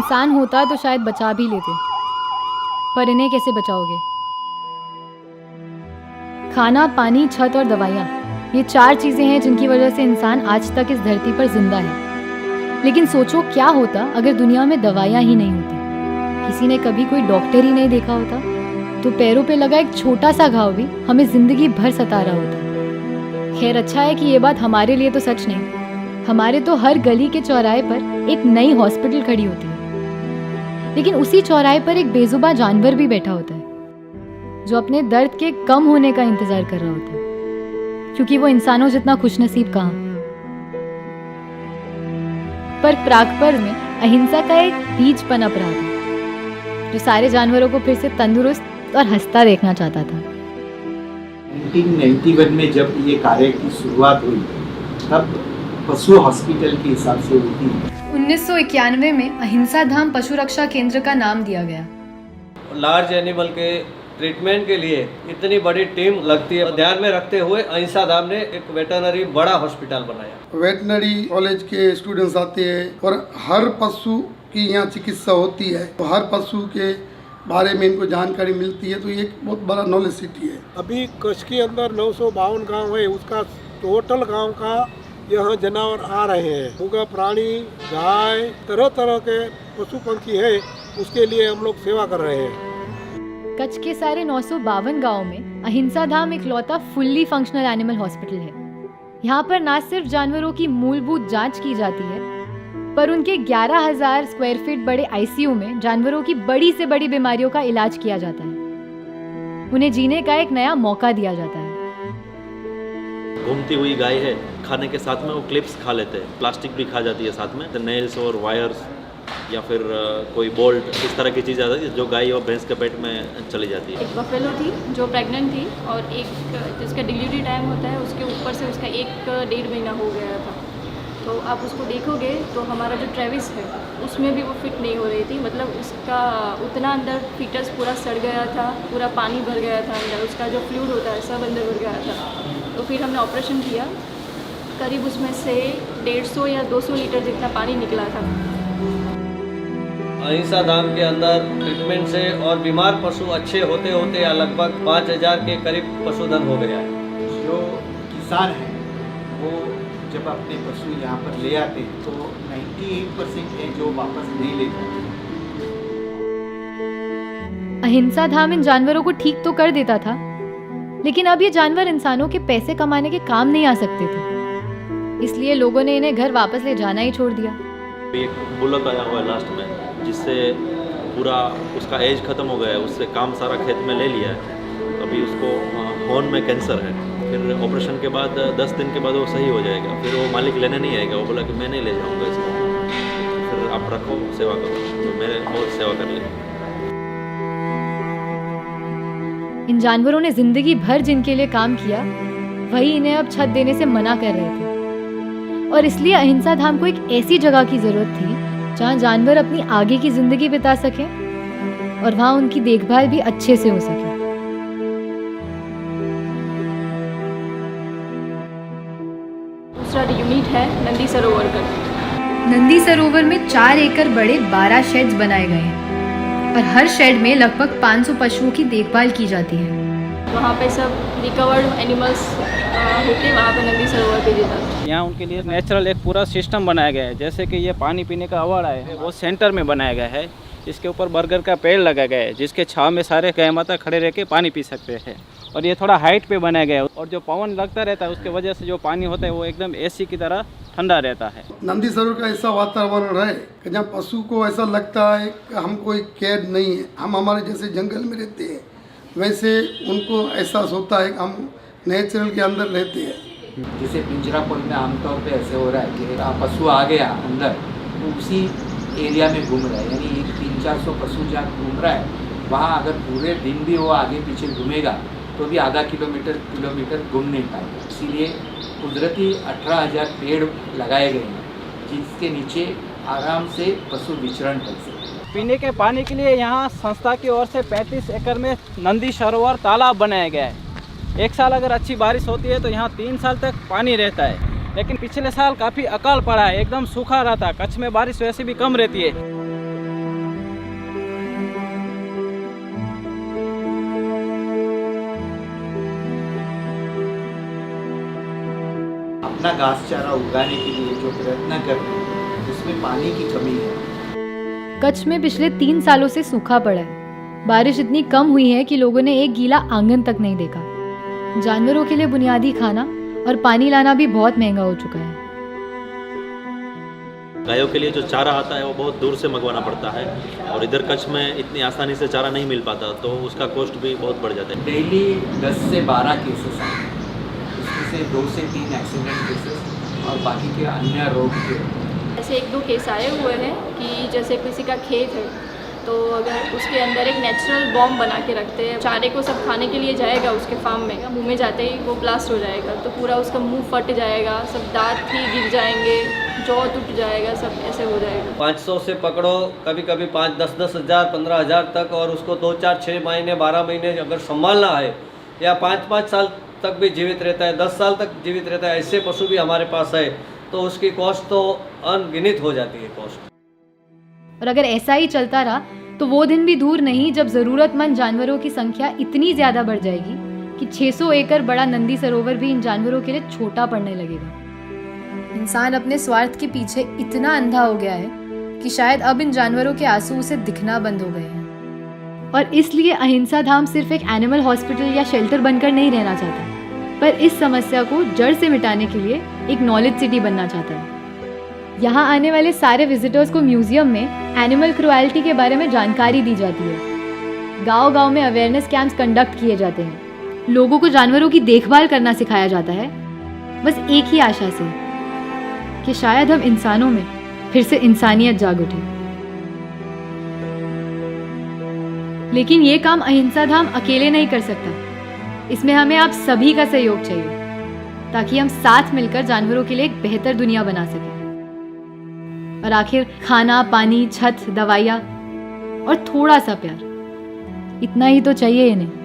इंसान होता तो शायद बचा भी लेते, पर इन्हें कैसे बचाओगे? खाना, पानी, छत और दवाइयाँ, ये 4 चीजें हैं जिनकी वजह से इंसान आज तक इस धरती पर जिंदा है। लेकिन सोचो क्या होता अगर दुनिया में दवाइयाँ ही नहीं होती, किसी ने कभी कोई डॉक्टर ही नहीं देखा होता, तो पैरों पे लगा एक छोटा सा घाव भी हमें जिंदगी भर सता रहा होता। खैर अच्छा है कि ये बात हमारे लिए तो सच नहीं, हमारे तो हर गली के चौराहे पर एक नई हॉस्पिटल खड़ी होती है, लेकिन उसी चौराहे पर एक बेजुबान जानवर भी बैठा होता है जो अपने दर्द के कम होने का इंतजार कर रहा होता है, क्योंकि वो इंसानों जितना खुशनसीब कहाँ। पर प्रागपर्व में अहिंसा का एक बीज पनप रहा था जो सारे जानवरों को फिर से तंदुरुस्त और हंसता देखना चाहता था। 1991 में जब ये कार्य की शुरुआत हुई तब पशु हॉस्पिटल के हिसाब से हुई थी। 1991 में अहिंसा धाम पशु रक्षा केंद्र का नाम दिया गया। लार्ज एनिमल के ट्रीटमेंट के लिए इतनी बड़ी टीम लगती है, ध्यान में रखते हुए अहिंसा धाम ने एक वेटरनरी बड़ा हॉस्पिटल बनाया। वेटनरी कॉलेज के स्टूडेंट्स आते हैं और हर पशु की यहाँ चिकित्सा होती है, तो हर पशु के बारे में इनको जानकारी मिलती है, तो ये एक बहुत बड़ा नॉलेज सिटी है। अभी कच्छ के अंदर 952 गांव है, उसका टोटल गांव का यहाँ जानवर आ रहे हैं। मूंगा प्राणी, गाय, तरह तरह के पशु पंछी है, उसके लिए हम लोग सेवा कर रहे हैं। कच्छ के सारे 952 गांवों में अहिंसा धाम इकलौता फुल्ली फंक्शनल एनिमल हॉस्पिटल है। यहाँ पर न सिर्फ जानवरों की मूलभूत जांच की जाती है, पर उनके 11,000 स्क्वायर फीट बड़े आईसीयू में जानवरों की बड़ी से बड़ी बीमारियों का इलाज किया जाता है। उन्हें जीने का एक नया मौका दिया जाता है। घूमती हुई गाय है, खाने के साथ में वो क्लिप्स खा लेते हैं, प्लास्टिक भी खा जाती है साथ में, तो नेल्स और वायर्स या फिर कोई बोल्ट, इस तरह की चीज़ आ जाती है जो गाय और भैंस के पेट में चली जाती है। एक बफेलो थी जो प्रेग्नेंट थी और एक जिसका डिलीवरी टाइम होता है उसके ऊपर से उसका 1-1.5 महीना हो गया था। तो आप उसको देखोगे तो हमारा जो ट्रेविस है उसमें भी वो फिट नहीं हो रही थी, मतलब उसका उतना अंदर फीटस पूरा सड़ गया था, पूरा पानी भर गया था अंदर, उसका जो फ्लूइड होता है सब अंदर भर गया था। तो फिर हमने ऑपरेशन किया, करीब उसमें से 150 या 200 लीटर जितना पानी निकला था। अहिंसा धाम के अंदर ट्रीटमेंट से और बीमार पशु अच्छे होते होते लगभग 5,000 के करीब पशुधन हो गया है। जो किसान हैं वो जब अपने पशु यहाँ पर ले आते हैं तो 98% है जो वापस नहीं ले जाते। अहिंसा धाम इन जानवरों को ठीक तो कर देता था, लेकिन अब ये जानवर इंसानों के पैसे कमाने के काम नहीं आ सकते थे, इसलिए लोगों ने इन्हें घर वापस ले जाना ही छोड़ दिया। एक बुलक आया हुआ है लास्ट में, जिससे पूरा उसका एज खत्म हो गया है, उससे काम सारा खेत में ले लिया है। अभी उसको हॉर्न में कैंसर है, फिर ऑपरेशन के बाद 10 दिन के बाद वो सही हो जाएगा, फिर वो मालिक लेने नहीं आएगा। वो बोला कि मैं नहीं ले जाऊँगा इसको, फिर आप रखो, सेवा करो। तो मैंने बहुत सेवा कर ली। इन जानवरों ने जिंदगी भर जिनके लिए काम किया, वही इन्हें अब छत देने से मना कर रहे थे, और इसलिए अहिंसा धाम को एक ऐसी जगह की जरूरत थी जहाँ जानवर अपनी आगे की जिंदगी बिता सकें और वहाँ उनकी देखभाल भी अच्छे से हो सके। दूसरा यूनिट है नंदी सरोवर का। नंदी सरोवर में 4 एकड़ बड़े 12 शेड्स बनाए गए हैं और हर शेड में लगभग 500 पशुओं की देखभाल की जाती है। वहाँ पे सब रिकवर्ड एनिमल्स होते वहाँ पे नंदी सरोवर पे जाता है। यहाँ उनके लिए नेचुरल एक पूरा सिस्टम बनाया गया है, जैसे कि ये पानी पीने का अवार्ड है वो सेंटर में बनाया गया है। इसके ऊपर बरगद का पेड़ लगाया गया है, जिसके छांव में सारे गाय माता खड़े रह के पानी पी सकते हैं। और ये थोड़ा हाइट पे बनाया गया है, और जो पवन लगता रहता है उसके वजह से जो पानी होता है वो एकदम एसी की तरह ठंडा रहता है। नंदी सरोवर का ऐसा वातावरण है कि जहाँ पशु को ऐसा लगता है कि हम कोई कैद नहीं है, हम हमारे जैसे जंगल में रहते हैं, वैसे उनको एहसास होता है कि हम नेचुरल के अंदर रहते हैं। जैसे पिंजरापुर में आमतौर पे ऐसे हो रहा है कि पशु आ गया अंदर तो उसी एरिया में घूम रहा है, यानी 300-400 पशु जहाँ घूम रहा है वहाँ अगर पूरे दिन भी वो आगे पीछे घूमेगा तो भी आधा किलोमीटर घूम नहीं पाएगा। इसीलिए कुदरती 18,000 पेड़ लगाए गए हैं जिसके नीचे आराम से पशु विचरण कर सकते। पीने के पानी के लिए यहाँ संस्था की ओर से 35 एकड़ में नंदी सरोवर तालाब बनाया गया है। एक साल अगर अच्छी बारिश होती है तो यहाँ 3 साल तक पानी रहता है, लेकिन पिछले साल काफ़ी अकाल पड़ा है, एकदम सूखा रहा था। कच्छ में बारिश वैसे भी कम रहती है। अपना घास चारा उगाने के लिए जो प्रयत्न कर रहे हैं उसमें पानी की कमी है। कच्छ में पिछले 3 सालों से सूखा पड़ा है। बारिश इतनी कम हुई है कि लोगों ने एक गीला आंगन तक नहीं देखा। जानवरों के लिए बुनियादी खाना और पानी लाना भी बहुत महंगा हो चुका है। गायों के लिए जो चारा आता है वो बहुत दूर से मंगवाना पड़ता है और इधर कच्छ में इतनी आसानी से चारा नहीं मिल पाता, तो उसका कॉस्ट भी बहुत बढ़ जाता है। डेली 10 से 12 केसेस आए हैं, उसमें से 2 से 3 एक्सीडेंट केसेस और बाकी के अन्य रोग के। ऐसे 1-2 केस आए हुए हैं कि जैसे किसी का खेत है तो अगर उसके अंदर एक नेचुरल बॉम्ब बना के रखते हैं, चारे को सब खाने के लिए जाएगा उसके फार्म में, मुंह में जाते ही वो ब्लास्ट हो जाएगा तो पूरा उसका मुंह फट जाएगा, सब दांत ही गिर जाएंगे, जौ टूट जाएगा, सब ऐसे हो जाएगा। 500 से पकड़ो, कभी कभी 5-10 हज़ार 15 हज़ार तक, और उसको 2-4-6 महीने 12 महीने अगर संभालना है या 5-5 साल तक भी जीवित रहता है, 10 साल तक जीवित रहता है, ऐसे पशु भी हमारे पास है, तो उसकी कॉस्ट तो अनगिनत हो जाती है कॉस्ट। और अगर ऐसा ही चलता रहा तो वो दिन भी दूर नहीं जब ज़रूरतमंद जानवरों की संख्या इतनी ज़्यादा बढ़ जाएगी कि 600 एकड़ बड़ा नंदी सरोवर भी इन जानवरों के लिए छोटा पड़ने लगेगा। इंसान अपने स्वार्थ के पीछे इतना अंधा हो गया है कि शायद अब इन जानवरों के आंसू उसे दिखना बंद हो गए हैं। और इसलिए अहिंसा धाम सिर्फ एक एनिमल हॉस्पिटल या शेल्टर बनकर नहीं रहना चाहता, पर इस समस्या को जड़ से मिटाने के लिए एक नॉलेज सिटी बनना चाहता है। यहाँ आने वाले सारे विजिटर्स को म्यूजियम में एनिमल क्रुएल्टी के बारे में जानकारी दी जाती है। गांव-गांव में अवेयरनेस कैंप्स कंडक्ट किए जाते हैं। लोगों को जानवरों की देखभाल करना सिखाया जाता है, बस एक ही आशा से कि शायद हम इंसानों में फिर से इंसानियत जाग उठे। लेकिन ये काम अहिंसा धाम अकेले नहीं कर सकता। इसमें हमें आप सभी का सहयोग चाहिए ताकि हम साथ मिलकर जानवरों के लिए एक बेहतर दुनिया बना सकें। और आखिर खाना, पानी, छत, दवाइयाँ और थोड़ा सा प्यार, इतना ही तो चाहिए इन्हें।